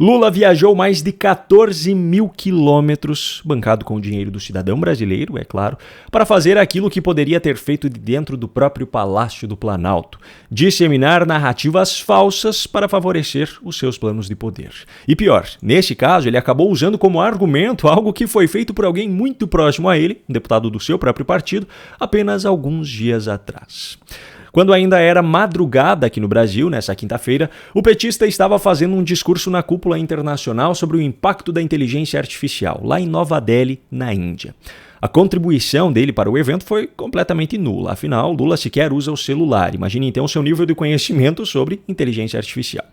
Lula viajou mais de 14 mil quilômetros, bancado com o dinheiro do cidadão brasileiro, é claro, para fazer aquilo que poderia ter feito de dentro do próprio Palácio do Planalto: disseminar narrativas falsas para favorecer os seus planos de poder. E pior, neste caso, ele acabou usando como argumento algo que foi feito por alguém muito próximo a ele, um deputado do seu próprio partido, apenas alguns dias atrás. Quando ainda era madrugada aqui no Brasil, nessa quinta-feira, o petista estava fazendo um discurso na cúpula internacional sobre o impacto da inteligência artificial, lá em Nova Delhi, na Índia. A contribuição dele para o evento foi completamente nula, afinal, Lula sequer usa o celular. Imagine então o seu nível de conhecimento sobre inteligência artificial.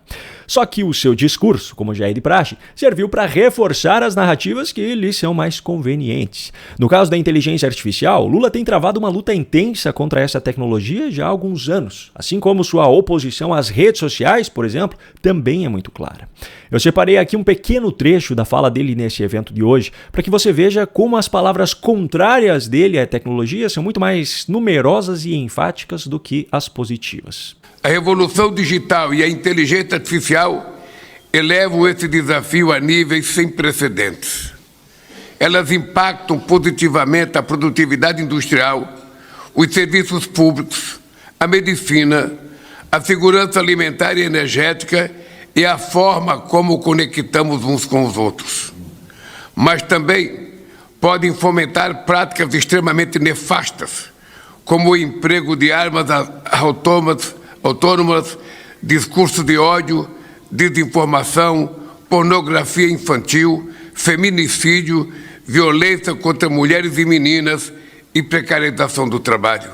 Só que o seu discurso, como já é de praxe, serviu para reforçar as narrativas que lhe são mais convenientes. No caso da inteligência artificial, Lula tem travado uma luta intensa contra essa tecnologia já há alguns anos, assim como sua oposição às redes sociais, por exemplo, também é muito clara. Eu separei aqui um pequeno trecho da fala dele nesse evento de hoje, para que você veja como as palavras contrárias dele à tecnologia são muito mais numerosas e enfáticas do que as positivas. A revolução digital e a inteligência artificial elevam esse desafio a níveis sem precedentes. Elas impactam positivamente a produtividade industrial, os serviços públicos, a medicina, a segurança alimentar e energética e a forma como conectamos uns com os outros. Mas também podem fomentar práticas extremamente nefastas, como o emprego de armas autônomas, discurso de ódio, desinformação, pornografia infantil, feminicídio, violência contra mulheres e meninas e precarização do trabalho.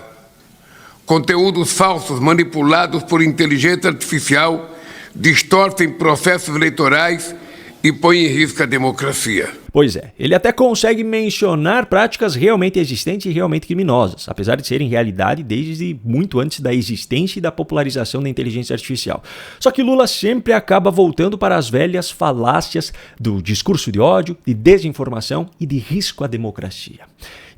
Conteúdos falsos manipulados por inteligência artificial distorcem processos eleitorais e põem em risco a democracia. Pois é, ele até consegue mencionar práticas realmente existentes e realmente criminosas, apesar de serem realidade desde muito antes da existência e da popularização da inteligência artificial. Só que Lula sempre acaba voltando para as velhas falácias do discurso de ódio, de desinformação e de risco à democracia.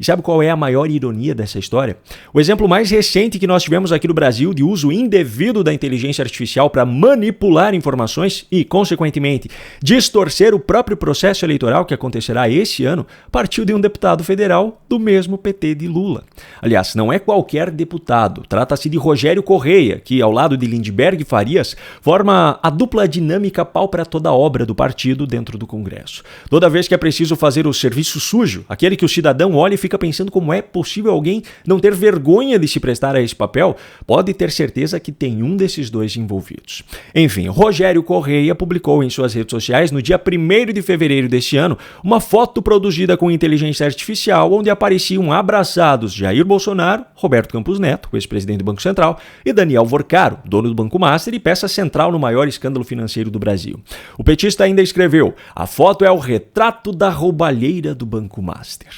E sabe qual é a maior ironia dessa história? O exemplo mais recente que nós tivemos aqui no Brasil de uso indevido da inteligência artificial para manipular informações e, consequentemente, distorcer o próprio processo eleitoral que acontecerá esse ano, partiu de um deputado federal do mesmo PT de Lula. Aliás, não é qualquer deputado, trata-se de Rogério Correia, que, ao lado de Lindbergh Farias, forma a dupla dinâmica pau para toda a obra do partido dentro do Congresso. Toda vez que é preciso fazer o serviço sujo, aquele que o cidadão olha e fica pensando como é possível alguém não ter vergonha de se prestar a esse papel, pode ter certeza que tem um desses dois envolvidos. Enfim, Rogério Correia publicou em suas redes sociais no dia 1º de fevereiro deste ano uma foto produzida com inteligência artificial onde apareciam abraçados Jair Bolsonaro, Roberto Campos Neto, o ex-presidente do Banco Central, e Daniel Vorcaro, dono do Banco Master e peça central no maior escândalo financeiro do Brasil. O petista ainda escreveu: "A foto é o retrato da roubalheira do Banco Master."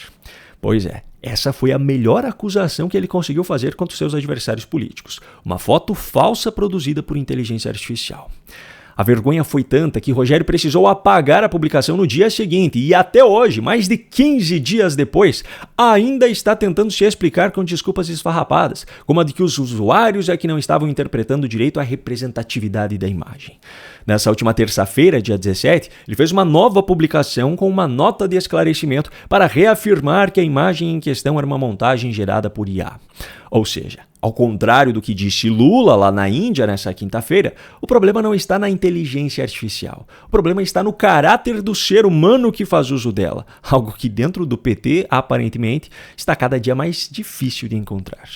Pois é, essa foi a melhor acusação que ele conseguiu fazer contra os seus adversários políticos. Uma foto falsa produzida por inteligência artificial. A vergonha foi tanta que Rogério precisou apagar a publicação no dia seguinte e até hoje, mais de 15 dias depois, ainda está tentando se explicar com desculpas esfarrapadas, como a de que os usuários é que não estavam interpretando direito a representatividade da imagem. Nessa última terça-feira, dia 17, ele fez uma nova publicação com uma nota de esclarecimento para reafirmar que a imagem em questão era uma montagem gerada por IA. Ou seja, ao contrário do que disse Lula lá na Índia nessa quinta-feira, o problema não está na inteligência artificial. O problema está no caráter do ser humano que faz uso dela, algo que dentro do PT, aparentemente, está cada dia mais difícil de encontrar.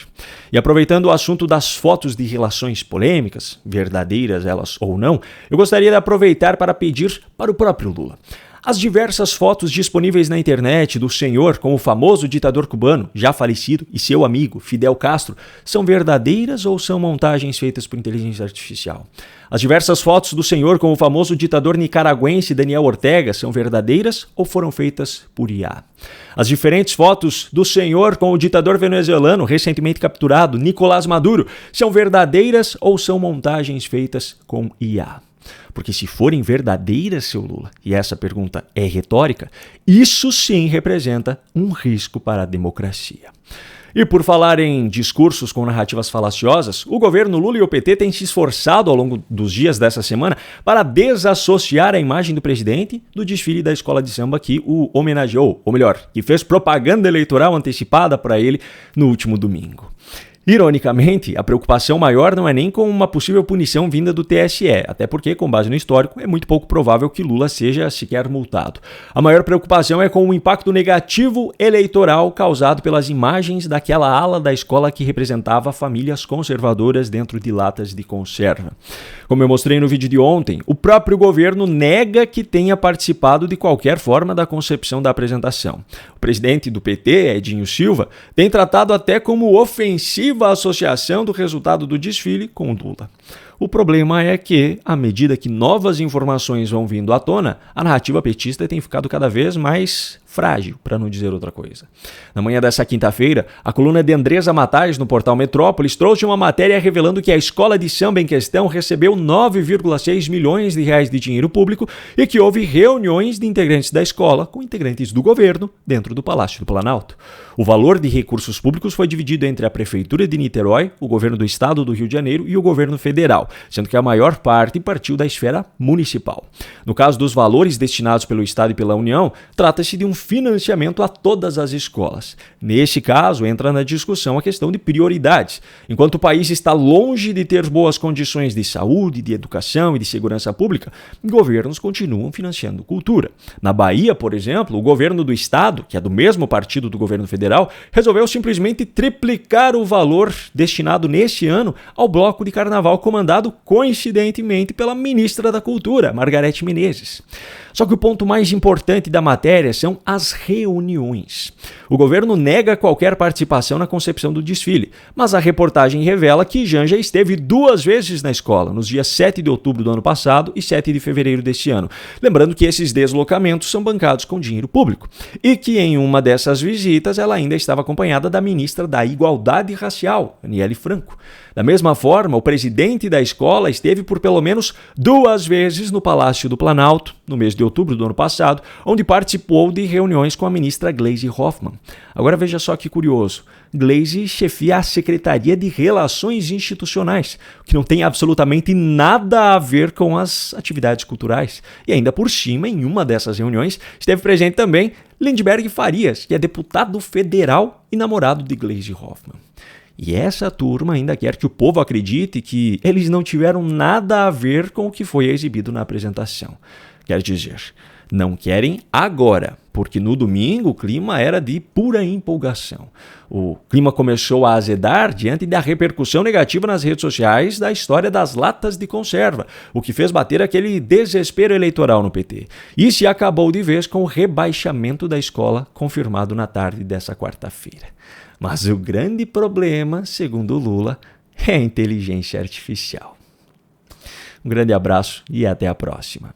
E aproveitando o assunto das fotos de relações polêmicas, verdadeiras elas ou não, eu gostaria de aproveitar para pedir para o próprio Lula. As diversas fotos disponíveis na internet do senhor com o famoso ditador cubano, já falecido, e seu amigo, Fidel Castro, são verdadeiras ou são montagens feitas por inteligência artificial? As diversas fotos do senhor com o famoso ditador nicaragüense Daniel Ortega são verdadeiras ou foram feitas por IA? As diferentes fotos do senhor com o ditador venezuelano recentemente capturado, Nicolás Maduro, são verdadeiras ou são montagens feitas com IA? Porque se forem verdadeiras, seu Lula, e essa pergunta é retórica, isso sim representa um risco para a democracia. E por falar em discursos com narrativas falaciosas, o governo Lula e o PT têm se esforçado ao longo dos dias dessa semana para desassociar a imagem do presidente do desfile da escola de samba que o homenageou, ou melhor, que fez propaganda eleitoral antecipada para ele no último domingo. Ironicamente, a preocupação maior não é nem com uma possível punição vinda do TSE, até porque, com base no histórico, é muito pouco provável que Lula seja sequer multado. A maior preocupação é com o impacto negativo eleitoral causado pelas imagens daquela ala da escola que representava famílias conservadoras dentro de latas de conserva. Como eu mostrei no vídeo de ontem, o próprio governo nega que tenha participado de qualquer forma da concepção da apresentação. O presidente do PT, Edinho Silva, tem tratado até como ofensivo a associação do resultado do desfile com o Lula. O problema é que, à medida que novas informações vão vindo à tona, a narrativa petista tem ficado cada vez mais frágil, para não dizer outra coisa. Na manhã dessa quinta-feira, a coluna de Andresa Matais, no portal Metrópolis, trouxe uma matéria revelando que a escola de samba em questão recebeu 9,6 milhões de reais de dinheiro público e que houve reuniões de integrantes da escola com integrantes do governo dentro do Palácio do Planalto. O valor de recursos públicos foi dividido entre a Prefeitura de Niterói, o governo do Estado do Rio de Janeiro e o governo federal, sendo que a maior parte partiu da esfera municipal. No caso dos valores destinados pelo Estado e pela União, trata-se de um financiamento a todas as escolas. Neste caso, entra na discussão a questão de prioridades. Enquanto o país está longe de ter boas condições de saúde, de educação e de segurança pública, governos continuam financiando cultura. Na Bahia, por exemplo, o governo do Estado, que é do mesmo partido do governo federal, resolveu simplesmente triplicar o valor destinado neste ano ao bloco de carnaval comandado coincidentemente pela ministra da Cultura, Margarete Menezes. Só que o ponto mais importante da matéria são as reuniões. O governo nega qualquer participação na concepção do desfile, mas a reportagem revela que Janja esteve 2 vezes na escola, nos dias 7 de outubro do ano passado e 7 de fevereiro deste ano. Lembrando que esses deslocamentos são bancados com dinheiro público e que em uma dessas visitas ela ainda estava acompanhada da ministra da Igualdade Racial, Aniele Franco. Da mesma forma, o presidente da escola esteve por pelo menos 2 vezes no Palácio do Planalto, no mês de outubro do ano passado, onde participou de reuniões com a ministra Gleisi Hoffmann. Agora veja só que curioso, Gleisi chefia a Secretaria de Relações Institucionais, o que não tem absolutamente nada a ver com as atividades culturais. E ainda por cima, em uma dessas reuniões, esteve presente também Lindbergh Farias, que é deputado federal e namorado de Gleisi Hoffmann. E essa turma ainda quer que o povo acredite que eles não tiveram nada a ver com o que foi exibido na apresentação. Quer dizer, não querem agora, porque no domingo o clima era de pura empolgação. O clima começou a azedar diante da repercussão negativa nas redes sociais da história das latas de conserva, o que fez bater aquele desespero eleitoral no PT. E se acabou de vez com o rebaixamento da escola, confirmado na tarde dessa quarta-feira. Mas o grande problema, segundo Lula, é a inteligência artificial. Um grande abraço e até a próxima.